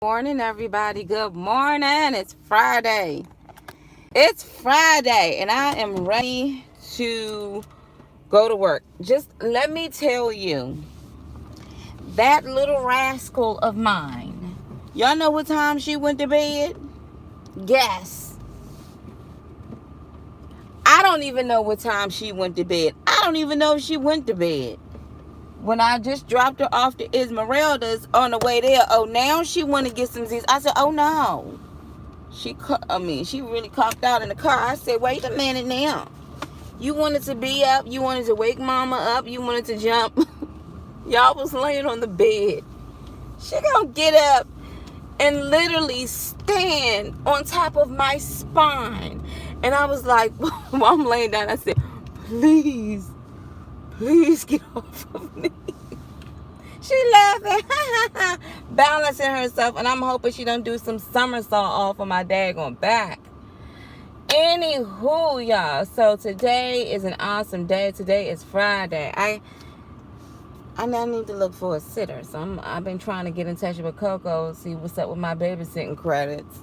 Morning, everybody. Good morning. It's Friday. It's Friday, and I am ready to go to work. Just let me tell you, that little rascal of mine, y'all know what time she went to bed? Guess. I don't even know what time she went to bed. I don't even know if she went to bed. When I just dropped her off to Esmeralda's on the way there, oh, now she want to get some Z's. I said, oh, no. She really cocked out in the car. I said, wait a minute now. You wanted to be up. You wanted to wake mama up. You wanted to jump. Y'all was laying on the bed. She gonna get up and literally stand on top of my spine. And I was like, while I'm laying down, I said, please get off of me. She laughing, balancing herself, and I'm hoping she don't do some somersault off of my daggone back. Anywho, y'all, so today is an awesome day. Today is Friday. I now need to look for a sitter, so I've been trying to get in touch with Coco, see what's up with my babysitting credits.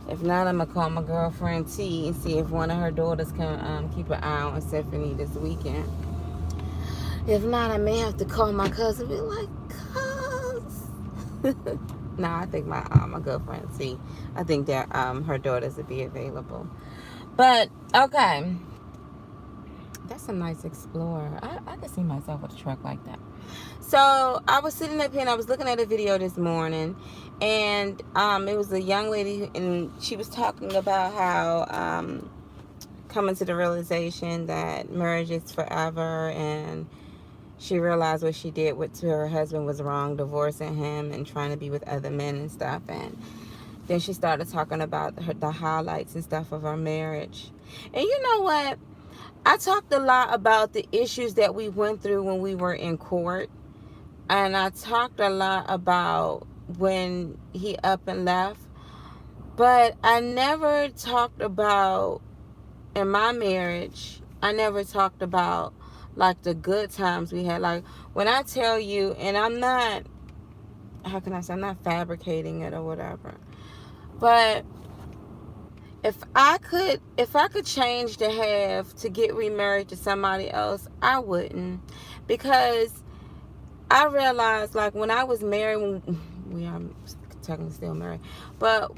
If not, I'm gonna call my girlfriend T and see if one of her daughters can keep an eye on Stephanie this weekend. If not, I may have to call my cousin and be like, cuz. No, I think my girlfriend T, I think that her daughters would be available. But okay, that's a nice Explorer. I could see myself with a truck like that. So I was sitting up here and I was looking at a video this morning, and it was a young lady, and she was talking about how coming to the realization that marriage is forever, and she realized what she did to her husband was wrong, divorcing him and trying to be with other men and stuff. And then she started talking about the highlights and stuff of our marriage. And you know what? I talked a lot about the issues that we went through when we were in court. And I talked a lot about when he up and left. But I never talked about, in my marriage, I never talked about like the good times we had. Like when I tell you, and I'm not, how can I say, I'm not fabricating it or whatever, but if I could change the half to get remarried to somebody else, I wouldn't, because I realized, like, when I was married, when we are technically still married, but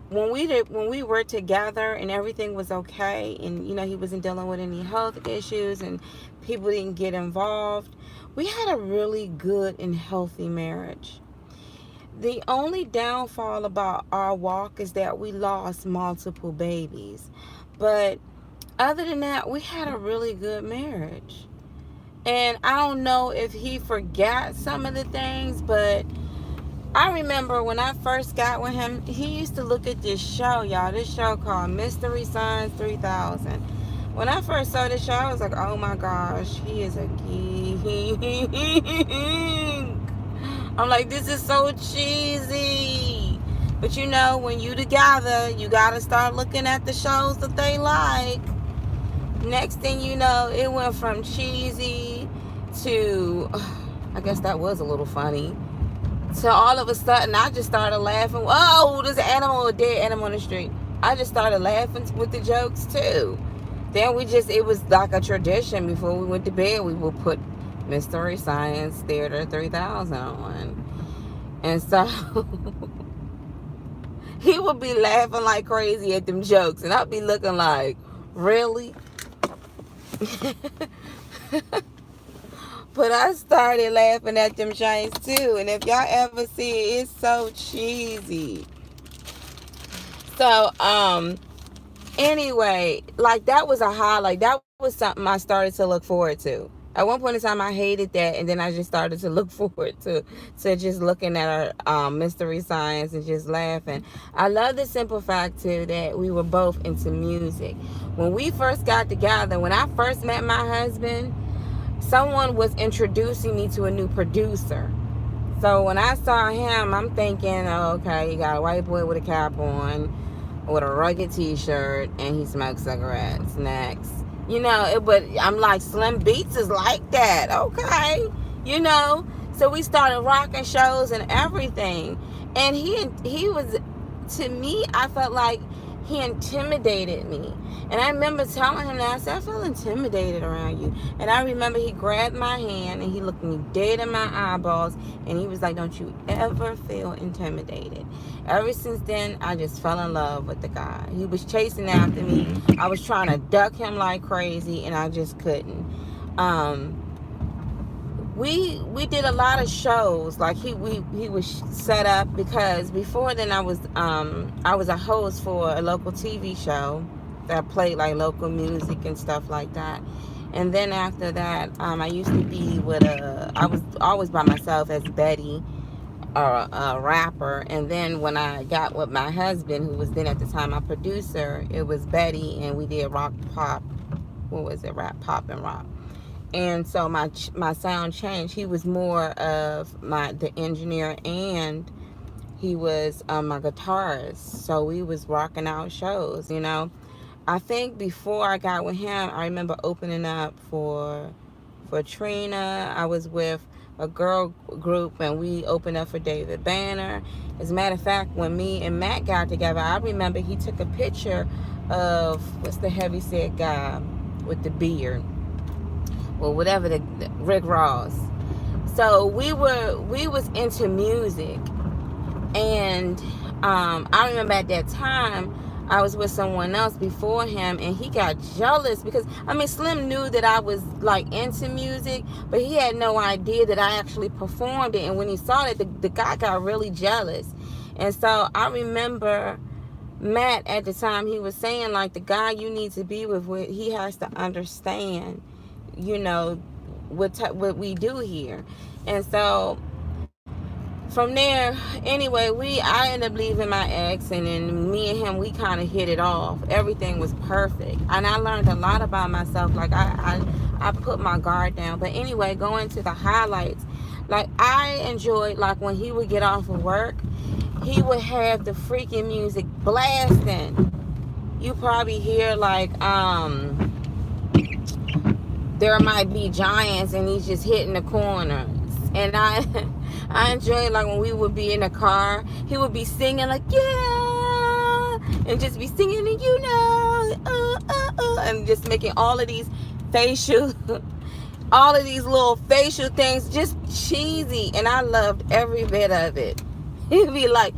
when we were together and everything was okay, and he wasn't dealing with any health issues and people didn't get involved, we had a really good and healthy marriage. The only downfall about our walk is that we lost multiple babies, but other than that, we had a really good marriage. And I don't know if he forgot some of the things, but I remember when I first got with him, he used to look at this show, y'all. This show called Mystery Science 3000. When I first saw this show, I was like, oh my gosh, he is a geek. I'm like, this is so cheesy. But when you together, you got to start looking at the shows that they like. Next thing you know, it went from cheesy to, I guess that was a little funny. So all of a sudden, I just started laughing. Oh, there's a dead animal in the street. I just started laughing with the jokes too. Then it was like a tradition. Before we went to bed, we would put Mystery Science Theater 3000 on. And so he would be laughing like crazy at them jokes. And I'd be looking like, really? But I started laughing at them giants too. And if y'all ever see it, it's so cheesy. So, anyway, like, that was a highlight. That was something I started to look forward to. At one point in time, I hated that, and then I just started to look forward to just looking at our Mystery Science and just laughing. I love the simple fact, too, that we were both into music. When we first got together, when I first met my husband, someone was introducing me to a new producer. So when I saw him, I'm thinking, oh, okay, you got a white boy with a cap on, with a rugged t-shirt, and he smokes cigarettes. Next. But I'm like, Slim Beats is like that. Okay. So we started rocking shows and everything. And he was, to me, I felt like he intimidated me. And I remember telling him that, I said, I feel intimidated around you. And I remember he grabbed my hand and he looked me dead in my eyeballs and he was like, don't you ever feel intimidated. Ever since then, I just fell in love with the guy. He was chasing after me. I was trying to duck him like crazy and I just couldn't. We did a lot of shows. Like he was set up, because before then I was a host for a local TV show that played like local music and stuff like that. And then after that, I used to be with I was always by myself as Betty, a rapper. And then when I got with my husband, who was then at the time my producer, it was Betty, and we did rock, pop, what was it, rap, pop, and rock. And so my sound changed. He was more of the engineer, and he was my guitarist. So we was rocking out shows, you know. I think before I got with him, I remember opening up for Trina. I was with a girl group and we opened up for David Banner. As a matter of fact, when me and Matt got together, I remember he took a picture of, what's the heavyset guy with the beard? Or whatever, the Rick Ross. So we was into music, and I remember at that time I was with someone else before him, and he got jealous because, I mean, Slim knew that I was like into music, but he had no idea that I actually performed it. And when he saw it, the guy got really jealous. And so I remember Matt at the time, he was saying like, the guy you need to be with, he has to understand, you know, what we do here. And so from there, anyway, I ended up leaving my ex, and then me and him, we kind of hit it off. Everything was perfect, and I learned a lot about myself. Like I put my guard down. But anyway, going to the highlights, like I enjoyed, like when he would get off of work, he would have the freaking music blasting. You probably hear like There Might Be Giants, and he's just hitting the corners. And I enjoy, like, when we would be in the car, he would be singing like, yeah, and just be singing, and you know, and just making all of these little facial things, just cheesy. And I loved every bit of it. He'd be like,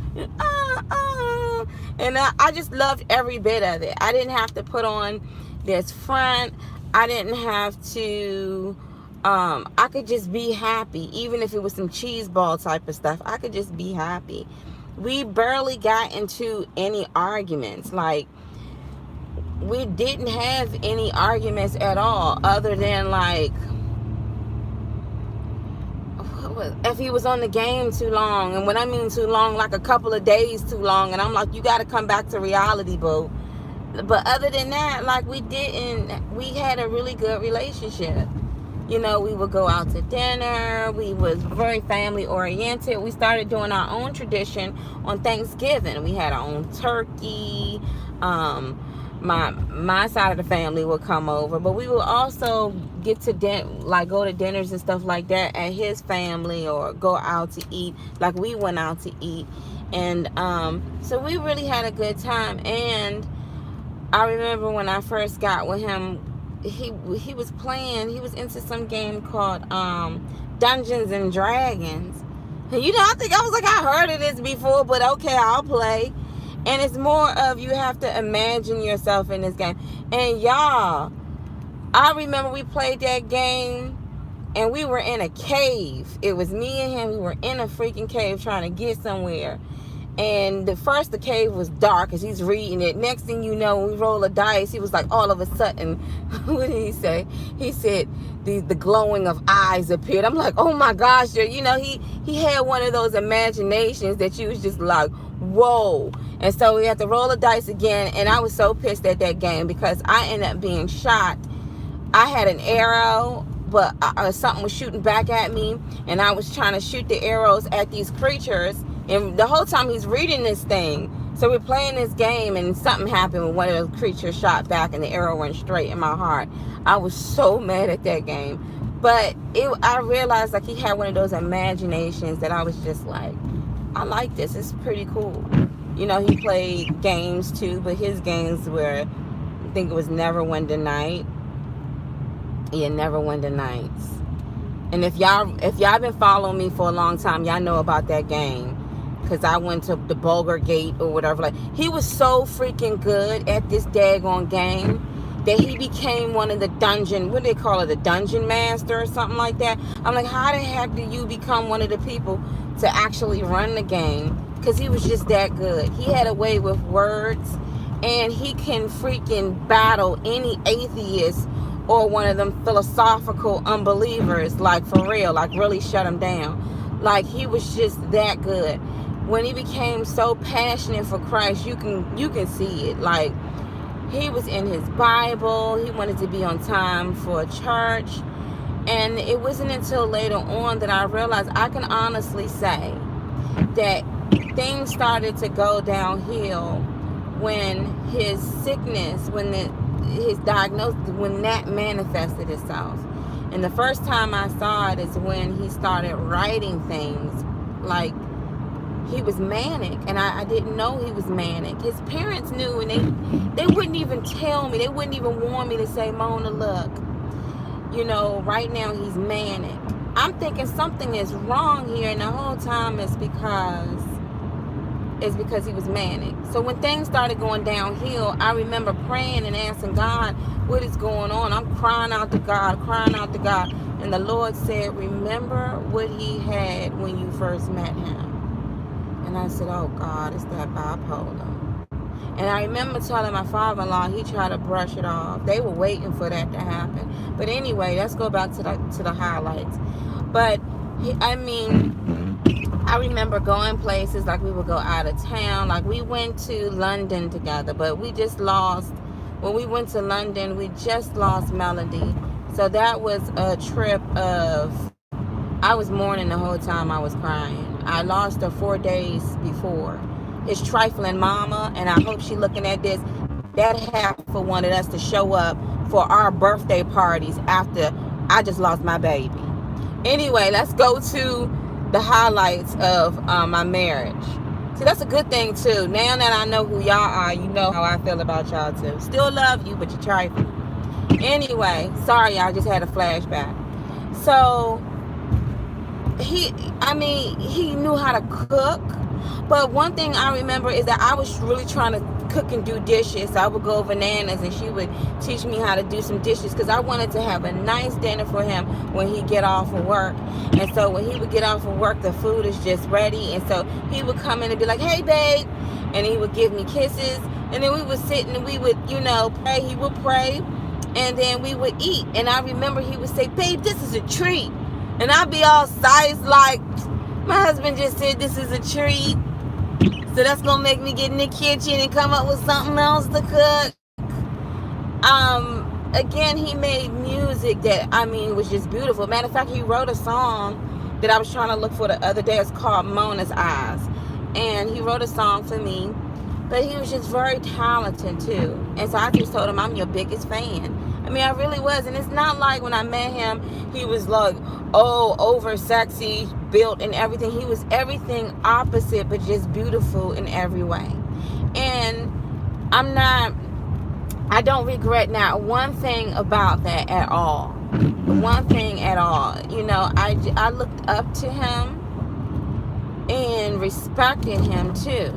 and I just loved every bit of it. I didn't have to put on this front. I didn't have to, I could just be happy. Even if it was some cheese ball type of stuff, I could just be happy. We barely got into any arguments. Like, we didn't have any arguments at all, other than like, if he was on the game too long. And when I mean too long, like a couple of days too long. And I'm like, you got to come back to reality, boo. But other than that, like, we had a really good relationship. You know, we would go out to dinner. We was very family oriented. We started doing our own tradition on Thanksgiving. We had our own turkey. My side of the family would come over, but we would also get to go to dinners and stuff like that at his family, or go out to eat. Like, we went out to eat. And so we really had a good time. And I remember when I first got with him, he was into some game called Dungeons and Dragons. And, you know, I think I was like, I heard of this before, but okay, I'll play. And it's more of, you have to imagine yourself in this game. And y'all, I remember we played that game and we were in a cave. It was me and him. We were in a freaking cave trying to get somewhere. And the cave was dark as he's reading it. Next thing you know, when we roll a dice, he was like, all of a sudden, what did he say? He said, the glowing of eyes appeared. I'm like, oh my gosh, you know, he had one of those imaginations that you was just like, whoa. And so we had to roll a dice again. And I was so pissed at that game because I ended up being shot. I had an arrow, but something was shooting back at me. And I was trying to shoot the arrows at these creatures. And the whole time he's reading this thing. So we're playing this game, and something happened when one of those creatures shot back and the arrow went straight in my heart. I was so mad at that game. But I realized, like, he had one of those imaginations that I was just like, I like this. It's pretty cool. You know, he played games too, but his games were, I think it was Neverwinter Night. Yeah, Neverwinter Nights. And if y'all been following me for a long time, y'all know about that game. Cause I went to the Bulgar Gate or whatever. Like, he was so freaking good at this daggone game that he became one of the dungeon, what do they call it, a dungeon master or something like that. I'm like, how the heck do you become one of the people to actually run the game? Because he was just that good. He had a way with words, and he can freaking battle any atheist or one of them philosophical unbelievers, like for real, like really shut them down. Like, he was just that good. When he became so passionate for Christ, you can see it. Like, he was in his Bible. He wanted to be on time for church. And it wasn't until later on that I realized, I can honestly say that things started to go downhill when his sickness, when his diagnosis, when that manifested itself. And the first time I saw it is when he started writing things like he was manic, and I didn't know he was manic. His parents knew, and they wouldn't even tell me. They wouldn't even warn me to say, Mona, look, you know, right now he's manic. I'm thinking something is wrong here, and the whole time it's because he was manic. So when things started going downhill, I remember praying and asking God, what is going on? I'm crying out to God. And the Lord said, remember what he had when you first met him. And I said, oh God, it's that bipolar. And I remember telling my father-in-law, he tried to brush it off. They were waiting for that to happen. But anyway, let's go back to the highlights. But I remember going places, like we would go out of town. Like, we went to London together, but we just lost, when we went to London, we just lost Melody. So that was a trip of, I was mourning the whole time I was crying. I lost her 4 days before. His trifling mama, and I hope she looking at this, that heifer wanted us to show up for our birthday parties after I just lost my baby. Anyway, let's go to the highlights of my marriage. See, that's a good thing too. Now that I know who y'all are, you know how I feel about y'all too. Still love you, but you're trifling. Anyway, sorry, I just had a flashback. So he knew how to cook. But one thing I remember is that I was really trying to cook and do dishes. I would go bananas, and she would teach me how to do some dishes, because I wanted to have a nice dinner for him when he get off of work. And so when he would get off of work, the food is just ready. And so he would come in and be like, hey, babe. And he would give me kisses. And then we would sit and we would, pray. He would pray. And then we would eat. And I remember he would say, babe, this is a treat. And I'd be all sized like, my husband just said this is a treat. So that's going to make me get in the kitchen and come up with something else to cook. Again, he made music that, was just beautiful. Matter of fact, he wrote a song that I was trying to look for the other day. It's called Mona's Eyes. And he wrote a song for me. But he was just very talented, too. And so I just told him, I'm your biggest fan. I really was. And it's not like when I met him, he was like, over sexy, built and everything. He was everything opposite, but just beautiful in every way. And I don't regret not one thing about that at all. One thing at all. I looked up to him and respected him too.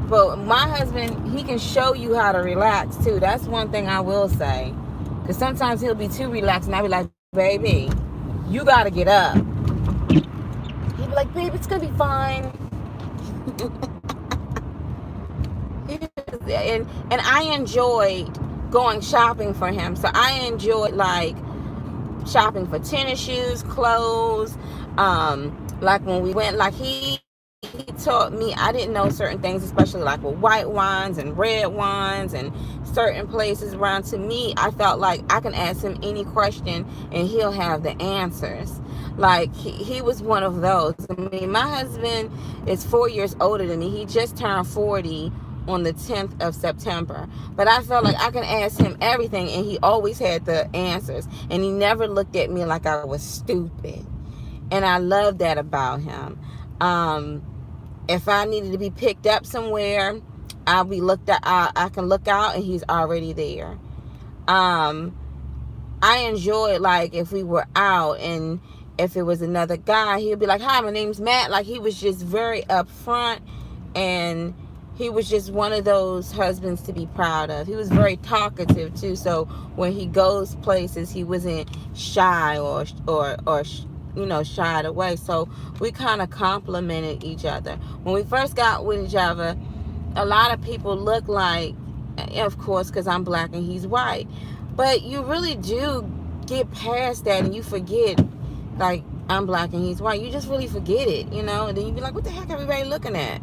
But my husband, he can show you how to relax too. That's one thing I will say. Because sometimes he'll be too relaxed, and I'll be like, baby, you got to get up. He'll be like, babe, it's going to be fine. And I enjoyed going shopping for him. So I enjoyed, like, shopping for tennis shoes, clothes. Like when we went, like he taught me, I didn't know certain things, especially like with white wines and red wines and certain places around. To me, I felt like I can ask him any question and he'll have the answers. Like he was one of those. My husband is 4 years older than me. He just turned 40 on the 10th of September. But I felt like I can ask him everything and he always had the answers. And he never looked at me like I was stupid. And I love that about him. If I needed to be picked up somewhere, I'll be looked at. I can look out and he's already there. Um, I enjoyed, like, if we were out and if it was another guy, he'd be like, "Hi, my name's Matt." Like, he was just very upfront, and he was just one of those husbands to be proud of. He was very talkative too, so when he goes places, he wasn't shy or shied away. So we kind of complimented each other. When we first got with each other, a lot of people look like, of course, because I'm black and he's white, but you really do get past that and you forget, like, I'm black and he's white. You just really forget it, and then you be like, what the heck everybody looking at?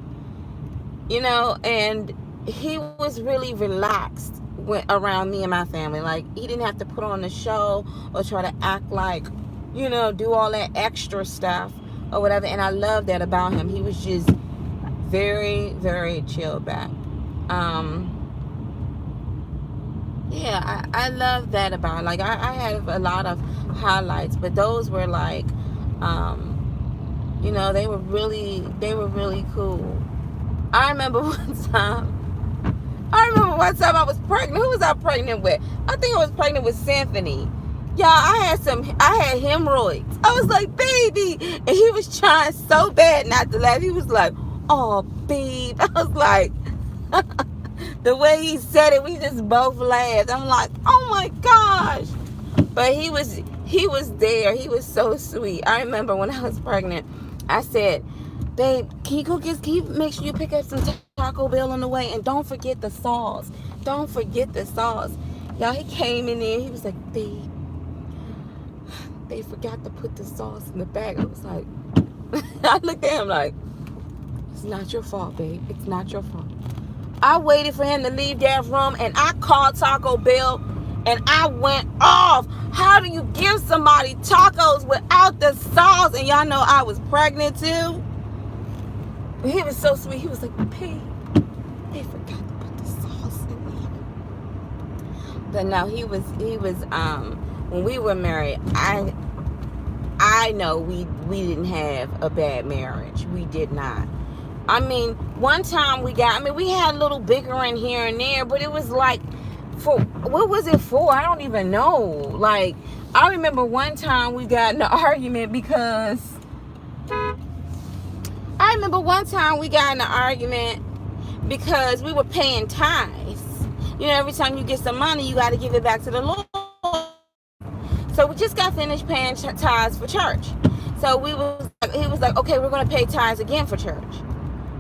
And he was really relaxed around me and my family. Like, he didn't have to put on a show or try to act like, do all that extra stuff or whatever. And I love that about him. He was just very, very chilled back. Yeah, I love that about him. Like, I had a lot of highlights, but those were like, they were really cool. I remember one time I was pregnant. Who was I pregnant with? I think I was pregnant with Symphony. Y'all, I had hemorrhoids. I was like, baby. And he was trying so bad not to laugh. He was like, oh, babe. I was like, the way he said it, we just both laughed. I'm like, oh my gosh. But he was there. He was so sweet. I remember when I was pregnant, I said, babe, can you make sure you pick up some Taco Bell on the way, and don't forget the sauce. Don't forget the sauce. Y'all, he came in there, he was like, babe, they forgot to put the sauce in the bag. I was like, I looked at him like, it's not your fault, babe. It's not your fault. I waited for him to leave that room, and I called Taco Bell, and I went off. How do you give somebody tacos without the sauce? And y'all know I was pregnant too. He was so sweet. He was like, babe, they forgot to put the sauce in there. But no, he was when we were married, I know we didn't have a bad marriage. We did not. I mean, one time we had a little bickering here and there, but it was like, what was it for? I don't even know. Like, I remember one time we got in an argument because we were paying tithes. Every time you get some money, you got to give it back to the Lord. So we just got finished paying tithes for church. So he was like, okay, we're going to pay tithes again for church.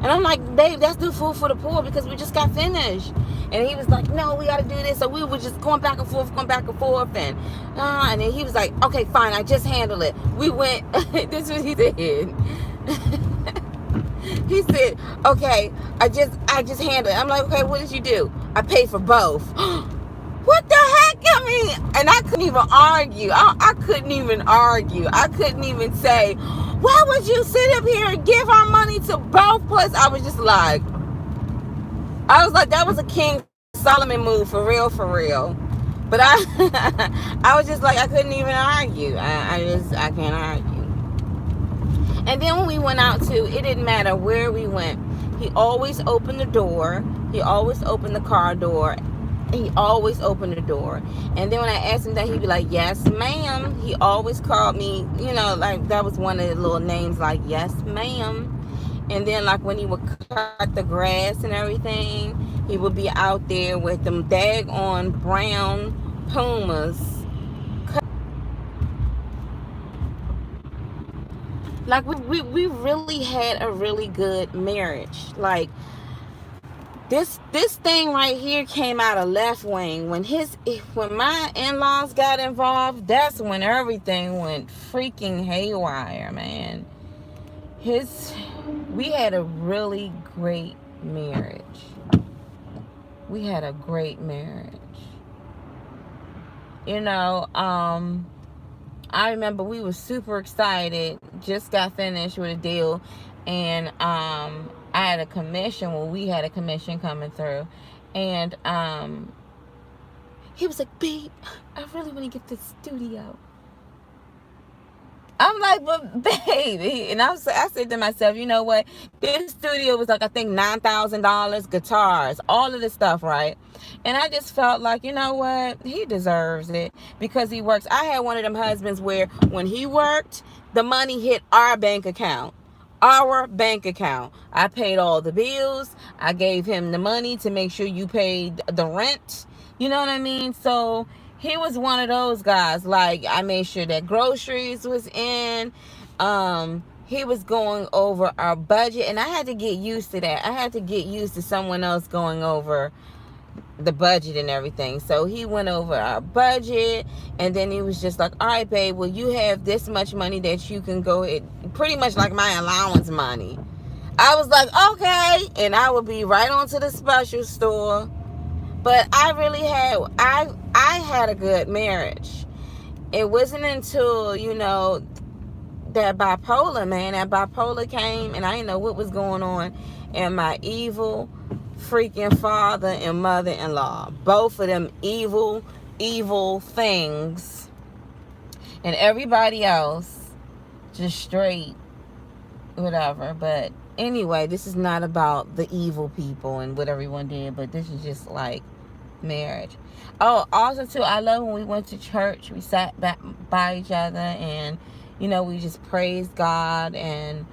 And I'm like, babe, that's do food for the poor because we just got finished. And he was like, no, we got to do this. So we were just going back and forth. And then he was like, okay, fine, I just handle it. We went, this is what he did. He said, okay, I just handled it. I'm like, okay, what did you do? I paid for both. What the heck? I mean, and I couldn't even argue. I couldn't even argue. I couldn't even say, why would you sit up here and give our money to both places? I was like, that was a King Solomon move for real. But I was just like, I couldn't even argue. I can't argue. And then when we went out too, it didn't matter where we went. He always opened the door. He always opened the car door. He always opened the door. And then when I asked him that, he'd be like, yes, ma'am. He always called me, like that was one of the little names, like, yes, ma'am. And then, like, when he would cut the grass and everything, he would be out there with them daggone brown Pumas. Like, we really had a really good marriage. Like, this thing right here came out of left wing. When my in-laws got involved, that's when everything went freaking haywire, man. We had a really great marriage. I remember we were super excited, just got finished with a deal, and I had a commission. Well, we had a commission coming through, and he was like, babe, I really want to get this studio. I'm like, but baby, and I said to myself, you know what? This studio was like, I think $9,000, guitars, all of this stuff, right? And I just felt like, you know what? He deserves it because he works. I had one of them husbands where when he worked, the money hit our bank account. Our bank account. I paid all the bills. I gave him the money to make sure you paid the rent. You know what I mean? So he was one of those guys. Like, I made sure that groceries was in. He was going over our budget, and I had to get used to that. I had to get used to someone else going over the budget and everything. So he went over our budget, and then he was just like, all right, babe, well, you have this much money that you can go ahead, pretty much like my allowance money. I was like, okay, and I would be right on to the special store. But I had a good marriage. It wasn't until, that bipolar came, and I didn't know what was going on, and my evil freaking father and mother-in-law, both of them evil things, and everybody else just straight whatever. But anyway, this is not about the evil people and what everyone did, but this is just like marriage. Oh, also too, I love when we went to church, we sat back by each other, and we just praised God, and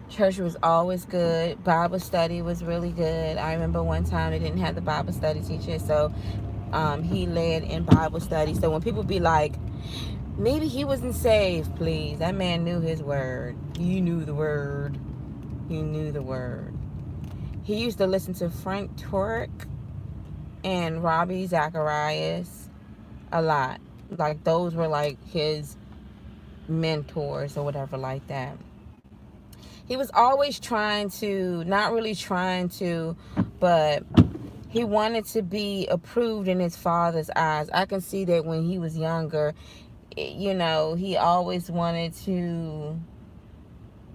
church was always good. Bible study was really good. I remember one time they didn't have the Bible study teacher, so he led in Bible study. So when people be like, maybe he wasn't saved, please, that man knew his word. He knew the word. He knew the word. He used to listen to Frank Turek and Ravi Zacharias a lot. Like, those were like his mentors or whatever like that. He was always not really trying to, but he wanted to be approved in his father's eyes. I can see that when he was younger, he always wanted to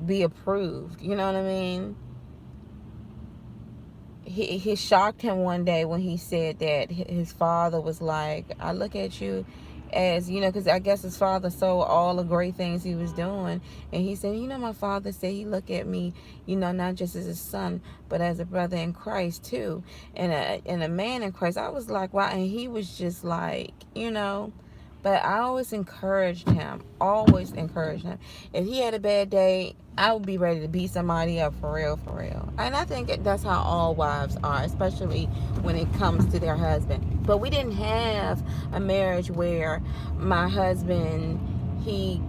be approved. You know what I mean? He shocked him one day when he said that his father was like, I look at you as, because I guess his father saw all the great things he was doing. And he said, my father said he looked at me, not just as a son, but as a brother in Christ too. And a man in Christ. I was like, wow. And he was just like, but I always encouraged him. Always encouraged him. If he had a bad day, I would be ready to beat somebody up for real, for real. And I think that's how all wives are, especially when it comes to their husband. But we didn't have a marriage where my husband, he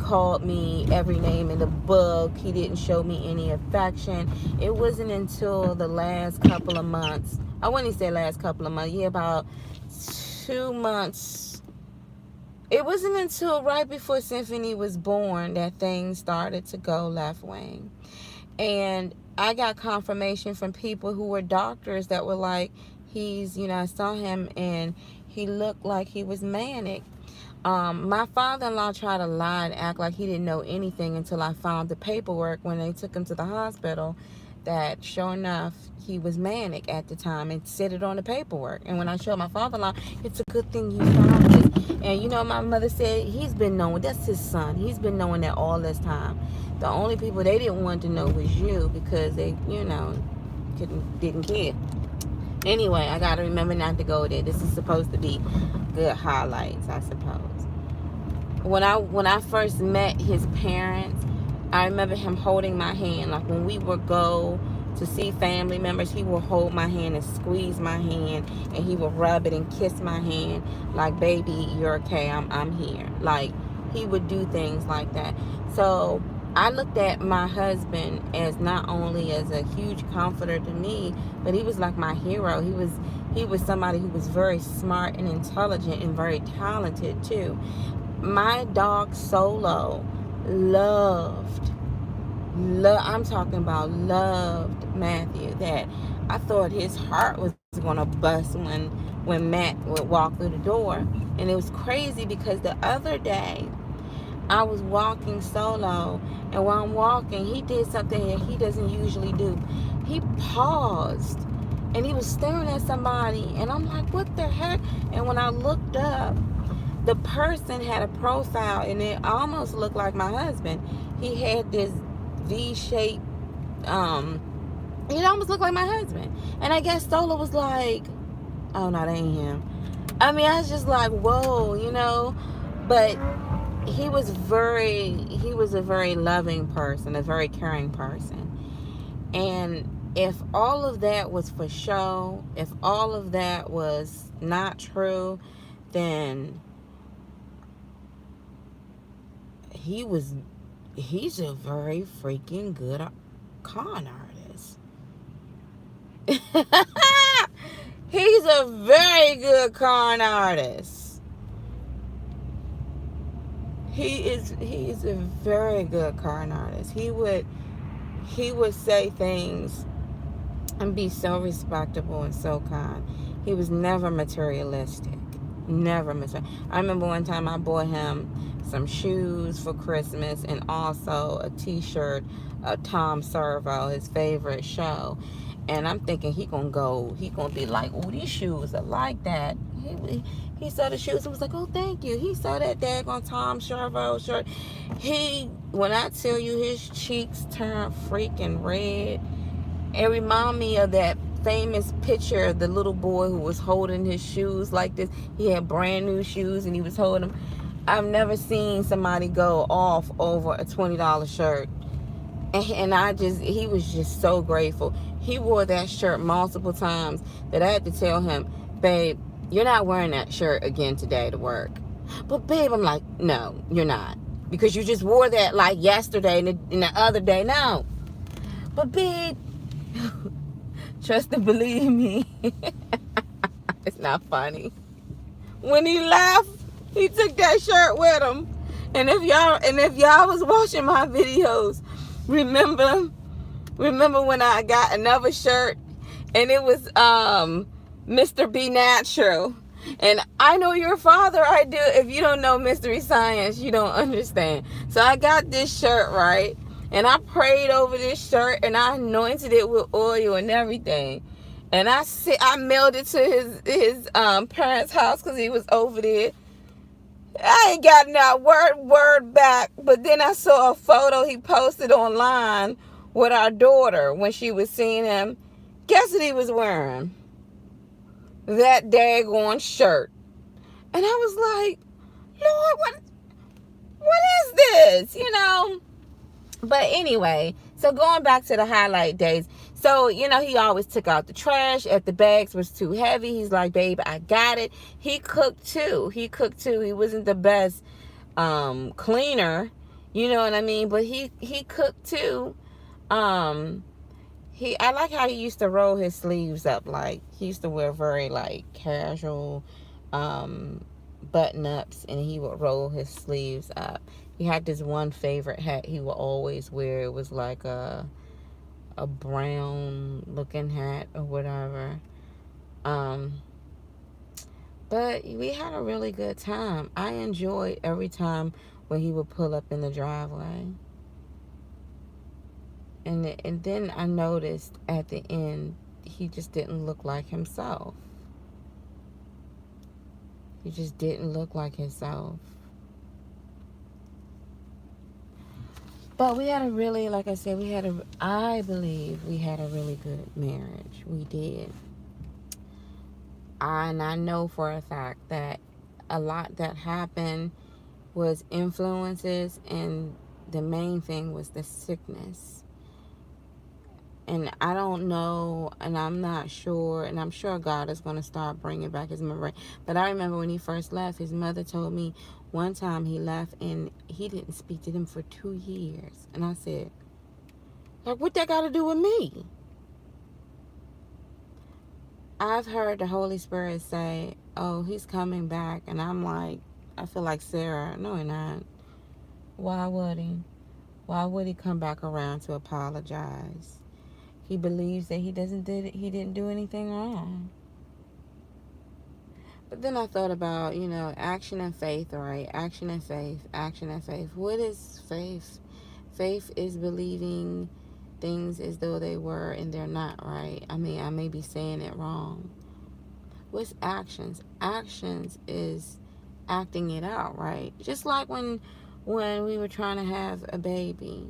called me every name in the book. He didn't show me any affection. It wasn't until the last couple of months. I wouldn't say last couple of months. Yeah, about 2 months. It wasn't until right before Symphony was born that things started to go left wing. And I got confirmation from people who were doctors that were like, I saw him and he looked like he was manic. My father-in-law tried to lie and act like he didn't know anything until I found the paperwork when they took him to the hospital, that sure enough, he was manic at the time, and said it on the paperwork. And when I showed my father-in-law, it's a good thing you found this. And my mother said, he's been knowing, that's his son. He's been knowing that all this time. The only people they didn't want to know was you, because they, didn't care. Anyway, I got to remember not to go there. This is supposed to be good highlights, I suppose. When I first met his parents, I remember him holding my hand. Like, when we would go to see family members, he would hold my hand and squeeze my hand, and he would rub it and kiss my hand like, baby, you're okay, I'm here. Like, he would do things like that. So I looked at my husband as not only as a huge comforter to me, but he was like my hero. He was somebody who was very smart and intelligent and very talented too. My dog Solo loved Matthew, that I thought his heart was gonna bust when Matt would walk through the door. And it was crazy because the other day I was walking Solo, and while I'm walking, he did something that he doesn't usually do. He paused and he was staring at somebody, and I'm like, what the heck? And when I looked up, the person had a profile and it almost looked like my husband. He had this V-shaped, it almost looked like my husband. And I guess Stola was like, oh no, that ain't him. I mean, I was just like, whoa, you know. But he was a very loving person, a very caring person. And if all of that was for show, if all of that was not true, then he's a very freaking good con artist. He's a very good con artist. He is a very good con artist. He would say things and be so respectable and so kind. He was never materialistic. Never materialistic. I remember one time I bought him some shoes for Christmas and also a t-shirt of Tom Servo, his favorite show. And I'm thinking he gonna be like, oh, these shoes are like that. He saw the shoes and was like, oh, thank you. He saw that daggone Tom Servo shirt. When I tell you his cheeks turned freaking red, it reminded me of that famous picture of the little boy who was holding his shoes like this. He had brand new shoes and he was holding them. I've never seen somebody go off over a $20 shirt. And he was just so grateful. He wore that shirt multiple times that I had to tell him, babe, you're not wearing that shirt again today to work. But babe, I'm like, no, you're not. Because you just wore that like yesterday and the other day. No. But babe, trust and believe me. It's not funny. When he left, he took that shirt with him. And if y'all was watching my videos, remember when I got another shirt and it was Mr. Be Natural. And I know your father, I do. If you don't know Mystery Science, you don't understand. So I got this shirt, right? And I prayed over this shirt and I anointed it with oil and everything. And I mailed it to his parents' house because he was over there. I ain't got not word back. But then I saw a photo he posted online with our daughter when she was seeing him. Guess what he was wearing? That daggone shirt. And I was like, Lord, what is this? You know? But anyway, so going back to the highlight days. So, you know, he always took out the trash if the bags was too heavy. He's like, babe, I got it. He cooked too. He wasn't the best cleaner, you know what I mean? But he cooked too. I like how he used to roll his sleeves up. Like, he used to wear very, like, casual button-ups, and he would roll his sleeves up. He had this one favorite hat he would always wear. It was like a brown-looking hat or whatever. But we had a really good time. I enjoyed every time when he would pull up in the driveway. And then I noticed at the end, he just didn't look like himself. He just didn't look like himself. But we had a really, like I said, I believe we had a really good marriage. We did. And I know for a fact that a lot that happened was influences, and the main thing was the sickness. And I don't know, and I'm not sure, and I'm sure God is going to start bringing back his memory. But I remember when he first left, his mother told me one time he left and he didn't speak to them for 2 years. And I said, like, what that got to do with me? I've heard the Holy Spirit say, oh, he's coming back. And I'm like, I feel like Sarah. No, he's not. Why would he? Why would he come back around to apologize? He believes that he didn't do anything wrong. But then I thought about, you know, action and faith, right? Action and faith, action and faith. What is faith? Faith is believing things as though they were and they're not, right? I mean, I may be saying it wrong. What's actions? Actions is acting it out, right? Just like when we were trying to have a baby,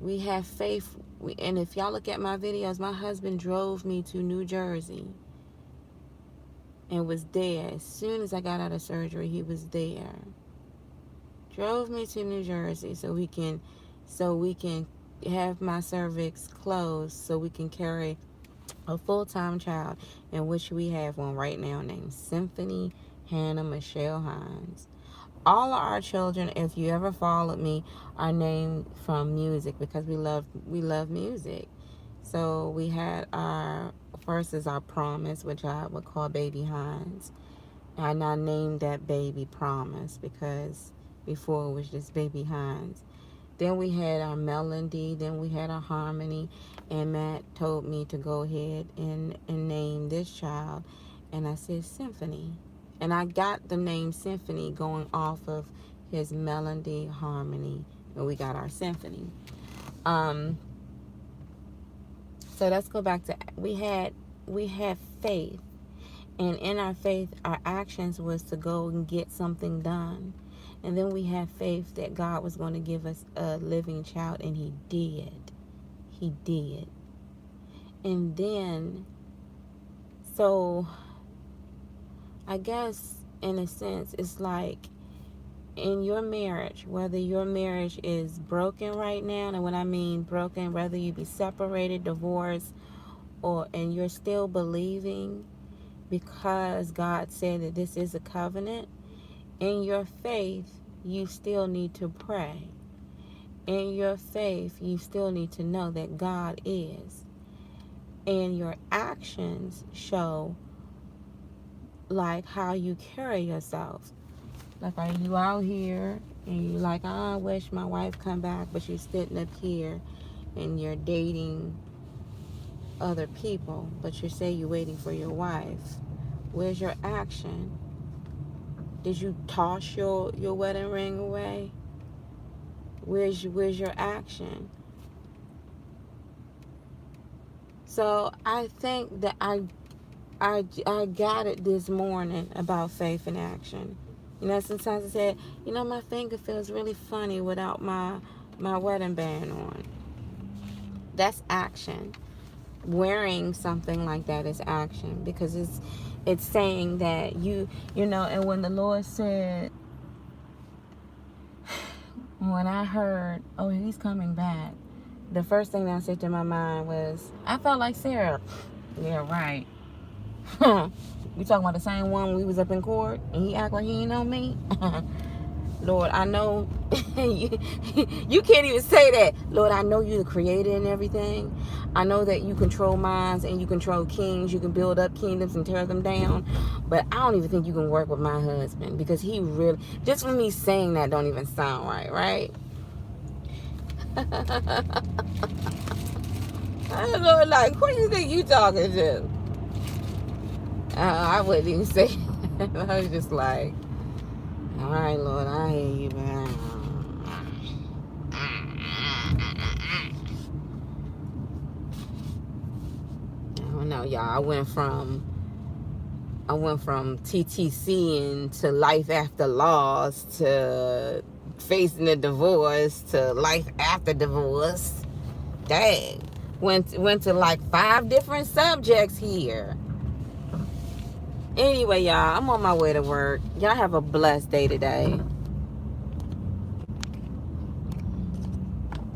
we have faith. And if y'all look at my videos, my husband drove me to New Jersey and was there. As soon as I got out of surgery, he was there. Drove me to New Jersey so we can have my cervix closed so we can carry a full-time child, in which we have one right now named Symphony Hannah Michelle Hines. All of our children, if you ever followed me, are named from music because we love music. So we had our first is our Promise, which I would call Baby Hines. And I named that baby Promise because before it was just Baby Hines. Then we had our Melody, then we had our Harmony, and Matt told me to go ahead and name this child, and I said Symphony. And I got the name Symphony going off of his Melody, Harmony, and we got our Symphony. So let's go back to, we had faith, and in our faith, our actions was to go and get something done. And then we had faith that God was going to give us a living child, and he did. He did. And then, so I guess in a sense, it's like in your marriage, whether your marriage is broken right now, and when I mean broken, whether you be separated, divorced, and you're still believing because God said that this is a covenant, in your faith, you still need to pray. In your faith, you still need to know that God is. And your actions show like how you carry yourself. Like, are you out here and you like, I wish my wife come back, but you're sitting up here and you're dating other people, but you say you're waiting for your wife. Where's your action? Did you toss your wedding ring away? Where's your action? So I think that I got it this morning about faith in action. You know, sometimes I said, my finger feels really funny without my wedding band on. That's action. Wearing something like that is action, because it's saying that you know. And when the Lord said, when I heard, oh, he's coming back, the first thing that I said to my mind was, I felt like Sarah. Yeah, right. We talking about the same one when we was up in court and he act like he ain't know me? Lord, I know you can't even say that. Lord, I know you the creator and everything. I know that you control minds and you control kings. You can build up kingdoms and tear them down. But I don't even think you can work with my husband, because he really, just for me saying that don't even sound right? I don't know, like, who do you think you talking to? I wouldn't even say it. I was just like, all right, Lord, I hear you, man. I don't know, y'all. I went from TTC into life after loss to facing a divorce to life after divorce. Dang. Went to like 5 different subjects here. Anyway, y'all, I'm on my way to work. Y'all have a blessed day today.